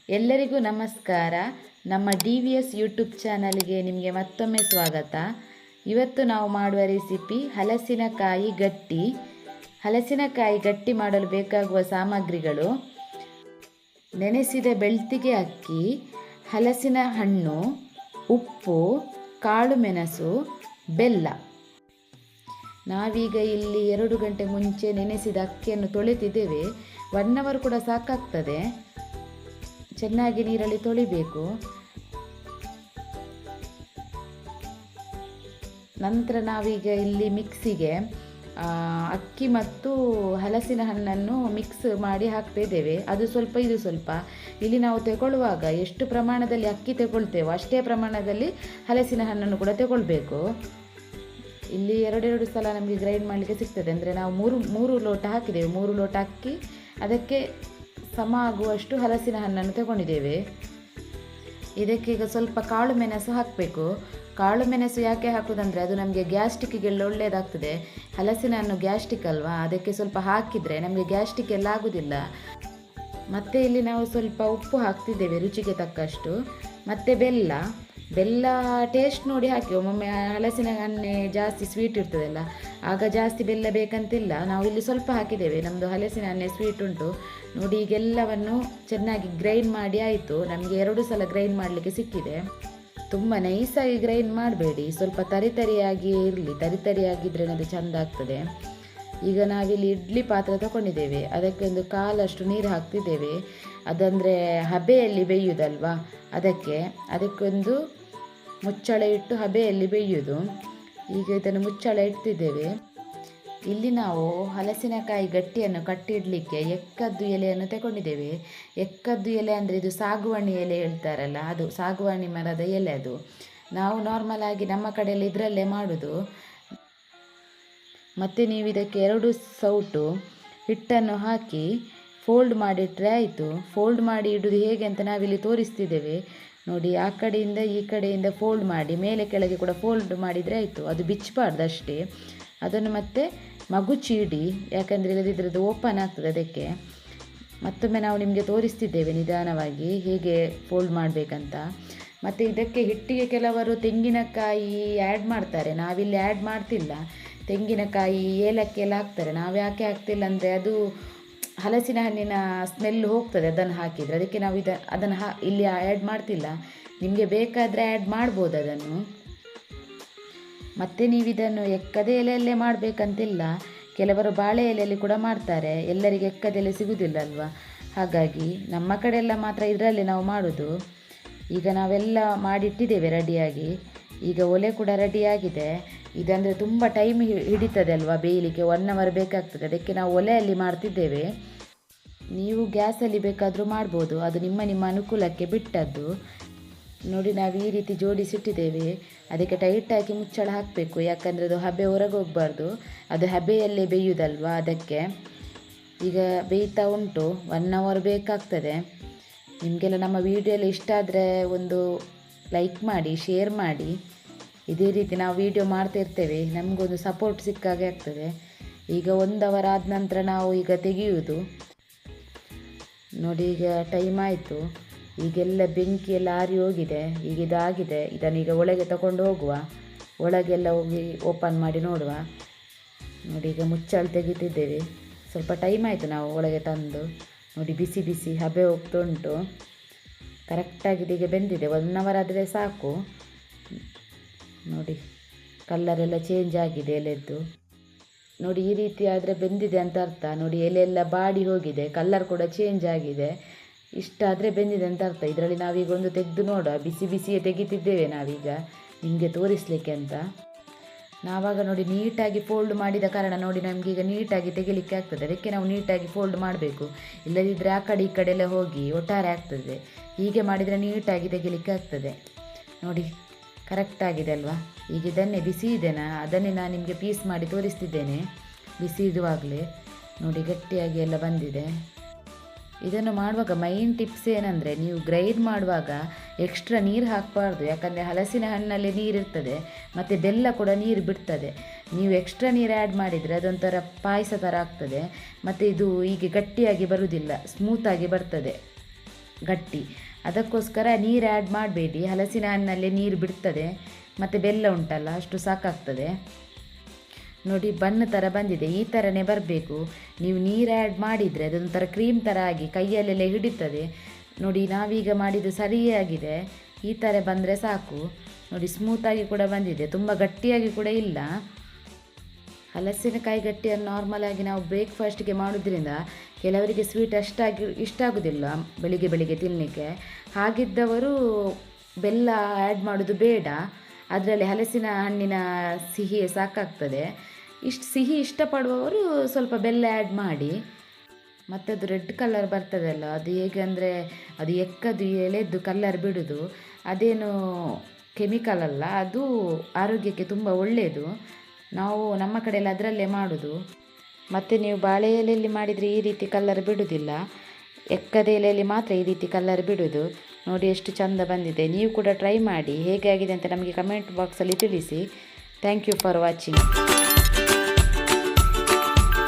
ಎಲ್ಲರಿಗೂ ನಮಸ್ಕಾರ. ನಮ್ಮ DVS ಯೂಟ್ಯೂಬ್ ಚಾನಲ್ಗೆ ನಿಮಗೆ ಮತ್ತೊಮ್ಮೆ ಸ್ವಾಗತ. ಇವತ್ತು ನಾವು ಮಾಡುವ ರೆಸಿಪಿ ಹಲಸಿನಕಾಯಿ ಗಟ್ಟಿ. ಹಲಸಿನಕಾಯಿ ಗಟ್ಟಿ ಮಾಡಲು ಬೇಕಾಗುವ ಸಾಮಗ್ರಿಗಳು: ನೆನೆಸಿದ ಬೆಳ್ತಿಗೆ ಅಕ್ಕಿ, ಹಲಸಿನ ಹಣ್ಣು, ಉಪ್ಪು, ಕಾಳು ಮೆಣಸು, ಬೆಲ್ಲ. ನಾವೀಗ ಇಲ್ಲಿ 2 ಗಂಟೆ ಮುಂಚೆ ನೆನೆಸಿದ ಅಕ್ಕಿಯನ್ನು ತೊಳೆತಿದ್ದೇವೆ. 1 ಅವರ್ ಕೂಡ ಸಾಕಾಗ್ತದೆ. ಚೆನ್ನಾಗಿ ನೀರಲ್ಲಿ ತೊಳಿಬೇಕು. ನಂತರ ನಾವೀಗ ಇಲ್ಲಿ ಮಿಕ್ಸಿಗೆ ಅಕ್ಕಿ ಮತ್ತು ಹಲಸಿನ ಹಣ್ಣನ್ನು ಮಿಕ್ಸ್ ಮಾಡಿ ಹಾಕ್ತಿದ್ದೇವೆ. ಅದು ಸ್ವಲ್ಪ ಇದು ಸ್ವಲ್ಪ. ಇಲ್ಲಿ ನಾವು ತಗೊಳ್ಳುವಾಗ ಎಷ್ಟು ಪ್ರಮಾಣದಲ್ಲಿ ಅಕ್ಕಿ ತಗೊಳ್ತೇವೋ ಅಷ್ಟೇ ಪ್ರಮಾಣದಲ್ಲಿ ಹಲಸಿನ ಹಣ್ಣನ್ನು ಕೂಡ ತಗೊಳ್ಬೇಕು. ಇಲ್ಲಿ 2 ಸಲ ನಮಗೆ ಗ್ರೈಂಡ್ ಮಾಡಲಿಕ್ಕೆ ಸಿಗ್ತದೆ. ಅಂದರೆ ನಾವು ಮೂರು ಲೋಟ ಹಾಕಿದ್ದೇವೆ. 3 ಲೋಟ ಅಕ್ಕಿ, ಅದಕ್ಕೆ ಸಮ ಆಗುವಷ್ಟು ಹಲಸಿನ ಹಣ್ಣನ್ನು ತಗೊಂಡಿದ್ದೇವೆ. ಇದಕ್ಕೀಗ ಸ್ವಲ್ಪ ಕಾಳು ಮೆಣಸು ಹಾಕಬೇಕು. ಕಾಳು ಮೆಣಸು ಯಾಕೆ ಹಾಕೋದಂದರೆ ಅದು ನಮಗೆ ಗ್ಯಾಸ್ಟ್ರಿಕ್ಗೆಲ್ಲ ಒಳ್ಳೆಯದಾಗ್ತದೆ. ಹಲಸಿನ ಹಣ್ಣು ಗ್ಯಾಸ್ಟ್ರಿಕ್ ಅಲ್ವಾ, ಅದಕ್ಕೆ ಸ್ವಲ್ಪ ಹಾಕಿದರೆ ನಮಗೆ ಗ್ಯಾಸ್ಟ್ರಿಕ್ ಎಲ್ಲ ಆಗೋದಿಲ್ಲ. ಮತ್ತು ಇಲ್ಲಿ ನಾವು ಸ್ವಲ್ಪ ಉಪ್ಪು ಹಾಕ್ತಿದ್ದೇವೆ ರುಚಿಗೆ ತಕ್ಕಷ್ಟು. ಮತ್ತು ಬೆಲ್ಲ ಟೇಸ್ಟ್ ನೋಡಿ ಹಾಕಿ. ಒಮ್ಮೊಮ್ಮೆ ಹಲಸಿನ ಹಣ್ಣೆ ಜಾಸ್ತಿ ಸ್ವೀಟ್ ಇರ್ತದಲ್ಲ, ಆಗ ಜಾಸ್ತಿ ಬೆಲ್ಲ ಬೇಕಂತಿಲ್ಲ. ನಾವು ಇಲ್ಲಿ ಸ್ವಲ್ಪ ಹಾಕಿದ್ದೇವೆ, ನಮ್ಮದು ಹಲಸಿನ ಹಣ್ಣೆ ಸ್ವೀಟ್ ಉಂಟು ನೋಡಿ. ಈಗೆಲ್ಲವನ್ನು ಚೆನ್ನಾಗಿ ಗ್ರೈಂಡ್ ಮಾಡಿ ಆಯಿತು. ನಮಗೆ 2 ಸಲ ಗ್ರೈಂಡ್ ಮಾಡಲಿಕ್ಕೆ ಸಿಕ್ಕಿದೆ. ತುಂಬ ನೈಸಾಗಿ ಗ್ರೈಂಡ್ ಮಾಡಬೇಡಿ, ಸ್ವಲ್ಪ ತರಿತರಿಯಾಗಿ ಇರಲಿ. ತರಿತರಿಯಾಗಿದ್ದರೆ ಅದು ಚೆಂದ ಆಗ್ತದೆ. ಈಗ ನಾವಿಲ್ಲಿ ಇಡ್ಲಿ ಪಾತ್ರೆ ತಗೊಂಡಿದ್ದೇವೆ. ಅದಕ್ಕೆ ಒಂದು ಕಾಲಷ್ಟು ನೀರು ಹಾಕ್ತಿದ್ದೇವೆ. ಅದಂದರೆ ಹಬೆಯಲ್ಲಿ ಬೇಯುವುದಲ್ವಾ, ಅದಕ್ಕೊಂದು ಮುಚ್ಚಳ ಇಟ್ಟು ಹಬೆಯಲ್ಲಿ ಬೇಯುವುದು. ಈಗ ಇದನ್ನು ಮುಚ್ಚಳ ಇಡ್ತಿದ್ದೇವೆ. ಇಲ್ಲಿ ನಾವು ಹಲಸಿನಕಾಯಿ ಗಟ್ಟಿಯನ್ನು ಕಟ್ಟಿಡಲಿಕ್ಕೆ ಎಕ್ಕದ್ದು ಎಲೆಯನ್ನು ತಗೊಂಡಿದ್ದೇವೆ. ಎಕ್ಕದ್ದು ಎಲೆ ಅಂದರೆ ಇದು ಸಾಗುವಾಣಿ ಎಲೆ ಹೇಳ್ತಾರಲ್ಲ, ಅದು ಸಾಗುವಾಣಿ ಮರದ ಎಲೆ. ಅದು ನಾವು ನಾರ್ಮಲ್ ಆಗಿ ನಮ್ಮ ಕಡೆಯಲ್ಲಿ ಇದರಲ್ಲೇ ಮಾಡೋದು. ಮತ್ತು ನೀವು ಇದಕ್ಕೆ 2 ಸೌಟು ಹಿಟ್ಟನ್ನು ಹಾಕಿ ಫೋಲ್ಡ್ ಮಾಡಿಟ್ರೆ ಆಯಿತು. ಫೋಲ್ಡ್ ಮಾಡಿ ಇಡೋದು ಹೇಗೆ ಅಂತ ನಾವಿಲ್ಲಿ ತೋರಿಸ್ತಿದ್ದೇವೆ ನೋಡಿ. ಆ ಕಡೆಯಿಂದ ಈ ಕಡೆಯಿಂದ ಫೋಲ್ಡ್ ಮಾಡಿ ಮೇಲೆ ಕೆಳಗೆ ಕೂಡ ಫೋಲ್ಡ್ ಮಾಡಿದರೆ ಆಯಿತು. ಅದು ಬಿಚ್ಚಬಾರ್ದು ಅಷ್ಟೇ. ಅದನ್ನು ಮತ್ತೆ ಮಗುಚಿ ಇಡಿ, ಯಾಕಂದರೆ ಇಲ್ಲದಿದ್ದರೆ ಓಪನ್ ಆಗ್ತದೆ. ಅದಕ್ಕೆ ಮತ್ತೊಮ್ಮೆ ನಾವು ನಿಮಗೆ ತೋರಿಸ್ತಿದ್ದೇವೆ ನಿಧಾನವಾಗಿ ಹೇಗೆ ಫೋಲ್ಡ್ ಮಾಡಬೇಕಂತ. ಮತ್ತು ಇದಕ್ಕೆ ಹಿಟ್ಟಿಗೆ ಕೆಲವರು ತೆಂಗಿನಕಾಯಿ ಆ್ಯಡ್ ಮಾಡ್ತಾರೆ. ನಾವಿಲ್ಲಿ ಆ್ಯಡ್ ಮಾಡ್ತಿಲ್ಲ. ತೆಂಗಿನಕಾಯಿ ಏಲಕ್ಕಿ ಎಲ್ಲ ಹಾಕ್ತಾರೆ. ನಾವು ಯಾಕೆ ಹಾಕ್ತಿಲ್ಲ ಅಂದರೆ ಅದು ಹಲಸಿನ ಹಣ್ಣಿನ ಸ್ಮೆಲ್ ಹೋಗ್ತದೆ ಅದನ್ನು ಹಾಕಿದರೆ. ಅದಕ್ಕೆ ನಾವು ಅದನ್ನು ಇಲ್ಲಿ ಆ್ಯಡ್ ಮಾಡ್ತಿಲ್ಲ. ನಿಮಗೆ ಬೇಕಾದರೆ ಆ್ಯಡ್ ಮಾಡ್ಬೋದು ಅದನ್ನು. ಮತ್ತು ನೀವು ಇದನ್ನು ಎಕ್ಕದ ಎಲೆಯಲ್ಲೇ ಮಾಡಬೇಕಂತಿಲ್ಲ. ಕೆಲವರು ಬಾಳೆ ಎಲೆಯಲ್ಲಿ ಕೂಡ ಮಾಡ್ತಾರೆ. ಎಲ್ಲರಿಗೆ ಎಕ್ಕದ ಎಲೆ ಸಿಗೋದಿಲ್ಲ ಅಲ್ವಾ, ಹಾಗಾಗಿ ನಮ್ಮ ಕಡೆ ಎಲ್ಲ ಮಾತ್ರ ಇದರಲ್ಲಿ ನಾವು ಮಾಡೋದು. ಈಗ ನಾವೆಲ್ಲ ಮಾಡಿಟ್ಟಿದ್ದೇವೆ ರೆಡಿಯಾಗಿ. ಈಗ ಒಲೆ ಕೂಡ ರೆಡಿಯಾಗಿದೆ. ಇದಂದರೆ ತುಂಬ ಟೈಮ್ ಹಿಡಿತದೆ ಅಲ್ವಾ ಬೇಯಲಿಕ್ಕೆ, 1 ಅವರ್ ಬೇಕಾಗ್ತದೆ. ಅದಕ್ಕೆ ನಾವು ಒಲೆಯಲ್ಲಿ ಮಾಡ್ತಿದ್ದೇವೆ. ನೀವು ಗ್ಯಾಸಲ್ಲಿ ಬೇಕಾದರೂ ಮಾಡ್ಬೋದು, ಅದು ನಿಮ್ಮ ಅನುಕೂಲಕ್ಕೆ ಬಿಟ್ಟದ್ದು. ನೋಡಿ, ನಾವು ಈ ರೀತಿ ಜೋಡಿಸಿಟ್ಟಿದ್ದೇವೆ. ಅದಕ್ಕೆ ಟೈಟಾಗಿ ಮುಚ್ಚಳ ಹಾಕಬೇಕು, ಯಾಕಂದರೆ ಅದು ಹಬೆ ಹೊರಗೆ ಹೋಗಬಾರ್ದು. ಅದು ಹಬೆಯಲ್ಲೇ ಬೇಯುವುದಲ್ವಾ, ಅದಕ್ಕೆ. ಈಗ ಬೇಯ್ತಾ ಉಂಟು. 1 ಅವರ್ ಬೇಕಾಗ್ತದೆ. ನಿಮಗೆಲ್ಲ ನಮ್ಮ ವಿಡಿಯೋ ಎಲ್ಲ ಇಷ್ಟ ಆದರೆ ಒಂದು ಲೈಕ್ ಮಾಡಿ, ಶೇರ್ ಮಾಡಿ. ಇದೇ ರೀತಿ ನಾವು ವಿಡಿಯೋ ಮಾಡ್ತಿರ್ತೇವೆ, ನಮಗೊಂದು ಸಪೋರ್ಟ್ ಸಿಕ್ಕಾಗೆ ಆಗ್ತದೆ. ಈಗ 1 ಅವರ್ ಆದ ನಂತರ ನಾವು ಈಗ ತೆಗೆಯುವುದು ನೋಡಿ. ಈಗ ಟೈಮ್ ಆಯಿತು. ಈಗೆಲ್ಲ ಬೆಂಕಿ ಎಲ್ಲ ಆರಿ ಹೋಗಿದೆ. ಈಗ ಇದಾಗಿದೆ. ಇದನ್ನೀಗ ಒಳಗೆ ತಗೊಂಡು ಹೋಗುವ. ಒಳಗೆಲ್ಲ ಹೋಗಿ ಓಪನ್ ಮಾಡಿ ನೋಡುವ ನೋಡಿ. ಈಗ ಮುಚ್ಚಳ ತೆಗಿತಿದ್ದೇವೆ. ಸ್ವಲ್ಪ ಟೈಮ್ ಆಯಿತು ನಾವು ಒಳಗೆ ತಂದು ನೋಡಿ. ಬಿಸಿ ಬಿಸಿ ಹಬೆ ಹೋಗ್ತಾ ಉಂಟು. ಕರೆಕ್ಟಾಗಿದೆ. ಈಗ ಬೆಂದಿದೆ. 1 ಅವರ್ ಆದರೆ ಸಾಕು ನೋಡಿ. ಕಲ್ಲರೆಲ್ಲ ಚೇಂಜ್ ಆಗಿದೆ ಎಲೆದ್ದು ನೋಡಿ. ಈ ರೀತಿ ಆದರೆ ಬೆಂದಿದೆ ಅಂತ ಅರ್ಥ ನೋಡಿ. ಎಲೆಯೆಲ್ಲ ಬಾಡಿ ಹೋಗಿದೆ, ಕಲ್ಲರ್ ಕೂಡ ಚೇಂಜ್ ಆಗಿದೆ. ಇಷ್ಟಾದರೆ ಬೆಂದಿದೆ ಅಂತ ಅರ್ಥ. ಇದರಲ್ಲಿ ನಾವೀಗ ಒಂದು ತೆಗೆದು ನೋಡುವ. ಬಿಸಿ ಬಿಸಿಯೇ ತೆಗಿತಿದ್ದೇವೆ ನಾವೀಗ ನಿಮಗೆ ತೋರಿಸಲಿಕ್ಕೆ ಅಂತ. ನಾವಾಗ ನೋಡಿ ನೀಟಾಗಿ ಫೋಲ್ಡ್ ಮಾಡಿದ ಕಾರಣ ನೋಡಿ ನಮಗೀಗ ನೀಟಾಗಿ ತೆಗಿಲಿಕ್ಕೆ ಆಗ್ತದೆ. ಅದಕ್ಕೆ ನಾವು ನೀಟಾಗಿ ಫೋಲ್ಡ್ ಮಾಡಬೇಕು, ಇಲ್ಲದಿದ್ದರೆ ಆ ಕಡೆ ಈ ಕಡೆ ಎಲ್ಲ ಹೋಗಿ ಒಟ್ಟಾರೆ ಆಗ್ತದೆ. ಹೀಗೆ ಮಾಡಿದರೆ ನೀಟಾಗಿ ತೆಗಿಲಿಕ್ಕೆ ಆಗ್ತದೆ ನೋಡಿ. ಕರೆಕ್ಟಾಗಿದೆ ಅಲ್ವಾ. ಈಗ ಇದನ್ನೇ ಬಿಸಿ ಇದೆನಾ ಅದನ್ನೇ ನಾನು ನಿಮಗೆ ಪೀಸ್ ಮಾಡಿ ತೋರಿಸ್ತಿದ್ದೇನೆ. ಬಿಸಿ ಇರುವಾಗಲೇ ನೋಡಿ ಗಟ್ಟಿಯಾಗಿ ಎಲ್ಲ ಬಂದಿದೆ. ಇದನ್ನು ಮಾಡುವಾಗ ಮೈನ್ ಟಿಪ್ಸ್ ಏನಂದರೆ, ನೀವು ಗ್ರೈಂಡ್ ಮಾಡುವಾಗ ಎಕ್ಸ್ಟ್ರಾ ನೀರು ಹಾಕಬಾರ್ದು. ಯಾಕಂದರೆ ಹಲಸಿನ ಹಣ್ಣಲ್ಲಿ ನೀರಿರ್ತದೆ ಮತ್ತು ಬೆಲ್ಲ ಕೂಡ ನೀರು ಬಿಡ್ತದೆ. ನೀವು ಎಕ್ಸ್ಟ್ರಾ ನೀರು ಆ್ಯಡ್ ಮಾಡಿದರೆ ಅದೊಂಥರ ಪಾಯಸ ಥರ ಆಗ್ತದೆ. ಮತ್ತು ಇದು ಹೀಗೆ ಗಟ್ಟಿಯಾಗಿ ಬರುವುದಿಲ್ಲ, ಸ್ಮೂತಾಗಿ ಬರ್ತದೆ. ಗಟ್ಟಿ. ಅದಕ್ಕೋಸ್ಕರ ನೀರು ಆ್ಯಡ್ ಮಾಡಬೇಡಿ, ಹಲಸಿನ ಹಣ್ಣಲ್ಲೇ ನೀರು ಬಿಡ್ತದೆ, ಮತ್ತು ಬೆಲ್ಲ ಉಂಟಲ್ಲ ಅಷ್ಟು ಸಾಕಾಗ್ತದೆ. ನೋಡಿ ಬನ್ ಥರ ಬಂದಿದೆ, ಈ ಥರನೇ ಬರಬೇಕು. ನೀವು ನೀರು ಆ್ಯಡ್ ಮಾಡಿದರೆ ಅದೊಂಥರ ಕ್ರೀಮ್ ಥರ ಆಗಿ ಕೈಯಲ್ಲೆಲ್ಲ ಹಿಡಿತದೆ. ನೋಡಿ ನಾವೀಗ ಮಾಡಿದ್ದು ಸರಿಯಾಗಿದೆ, ಈ ಥರ ಬಂದರೆ ಸಾಕು. ನೋಡಿ ಸ್ಮೂತಾಗಿ ಕೂಡ ಬಂದಿದೆ, ತುಂಬ ಗಟ್ಟಿಯಾಗಿ ಕೂಡ ಇಲ್ಲ. ಹಲಸಿನಕಾಯಿ ಗಟ್ಟಿಯನ್ನು ನಾರ್ಮಲಾಗಿ ನಾವು ಬ್ರೇಕ್ಫಾಸ್ಟ್ಗೆ ಮಾಡೋದ್ರಿಂದ ಕೆಲವರಿಗೆ ಸ್ವೀಟ್ ಇಷ್ಟ ಆಗೋದಿಲ್ಲ ಬೆಳಿಗ್ಗೆ ಬೆಳಿಗ್ಗೆ ತಿನ್ನಲಿಕ್ಕೆ. ಹಾಗಿದ್ದವರು ಬೆಲ್ಲ ಆ್ಯಡ್ ಮಾಡೋದು ಬೇಡ, ಅದರಲ್ಲಿ ಹಲಸಿನ ಹಣ್ಣಿನ ಸಿಹಿಯೇ ಸಾಕಾಗ್ತದೆ. ಸಿಹಿ ಇಷ್ಟಪಡುವವರು ಸ್ವಲ್ಪ ಬೆಲ್ಲ ಆ್ಯಡ್ ಮಾಡಿ. ಮತ್ತು ಅದು ರೆಡ್ ಕಲರ್ ಬರ್ತದಲ್ಲ, ಅದು ಹೇಗೆ ಅಂದರೆ ಅದು ಎಕ್ಕದು ಎಲೆದ್ದು ಕಲರ್ ಬಿಡೋದು, ಅದೇನು ಕೆಮಿಕಲ್ ಅಲ್ಲ, ಅದು ಆರೋಗ್ಯಕ್ಕೆ ತುಂಬ ಒಳ್ಳೆಯದು. ನಾವು ನಮ್ಮ ಕಡೆಯಲ್ಲಿ ಅದರಲ್ಲೇ ಮಾಡೋದು. ಮತ್ತು ನೀವು ಬಾಳೆ ಎಲೆಯಲ್ಲಿ ಮಾಡಿದರೆ ಈ ರೀತಿ ಕಲರ್ ಬಿಡೋದಿಲ್ಲ, ಎಕ್ಕದ ಎಲೆಯಲ್ಲಿ ಮಾತ್ರ ಈ ರೀತಿ ಕಲರ್ ಬಿಡೋದು. ನೋಡಿ ಎಷ್ಟು ಚಂದ ಬಂದಿದೆ. ನೀವು ಕೂಡ ಟ್ರೈ ಮಾಡಿ, ಹೇಗೆ ಆಗಿದೆ ಅಂತ ನಮಗೆ ಕಮೆಂಟ್ ಬಾಕ್ಸಲ್ಲಿ ತಿಳಿಸಿ. Thank you for watching.